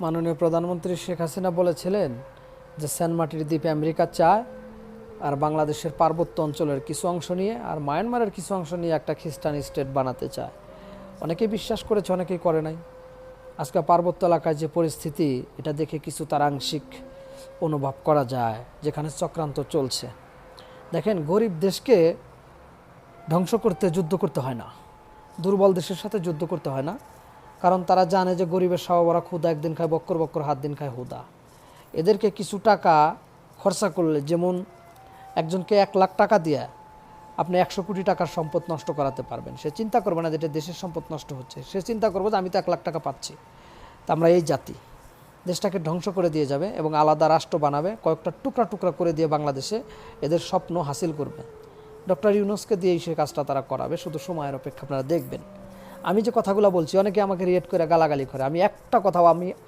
মাননীয় প্রধানমন্ত্রী শেখ হাসিনা বলেছিলেন যে সেন্ট মার্টিন দ্বীপ আমেরিকা চায়, আর বাংলাদেশের পার্বত্য অঞ্চলের কিছু অংশ নিয়ে আর মায়ানমারের কিছু অংশ নিয়ে একটা খ্রিস্টান স্টেট বানাতে চায়। অনেকেই বিশ্বাস করেছে, অনেকেই করে নাই। আজকে পার্বত্য এলাকায় যে পরিস্থিতি, এটা দেখে কিছু তার আংশিক অনুভব করা যায়, যেখানে চক্রান্ত চলছে। দেখেন, গরিব দেশকে ধ্বংস করতে যুদ্ধ করতে হয় না, দুর্বল দেশের সাথে যুদ্ধ করতে হয় না, কারণ তারা জানে যে গরিবের সাওয়ারা ক্ষুদা একদিন খায় বক্কর বক্কর, হাত দিন খায় হুদা। এদেরকে কিছু টাকা খরচা করলে, যেমন একজনকে 1 লাখ টাকা দিয়ে আপনি 100 কোটি টাকার সম্পদ নষ্ট করাতে পারবেন। সে চিন্তা করবে না যে এটা দেশের সম্পদ নষ্ট হচ্ছে, সে চিন্তা করবে যে আমি তো 1 লাখ টাকা পাচ্ছি। তা আমরা এই জাতি দেশটাকে ধ্বংস করে দিয়ে যাবে এবং আলাদা রাষ্ট্র বানাবে, কয়েকটা টুকরা টুকরা করে দিয়ে বাংলাদেশে এদের স্বপ্ন হাসিল করবে। ডক্টর ইউনূসকে দিয়েই সে কাজটা তারা করাবে, শুধু সময়ের অপেক্ষা। আপনারা দেখবেন, আমি যে কথাগুলো বলছি, অনেকে আমাকে রিয়েক্ট করে গালাগালি করে, আমি একটা কথাও আমি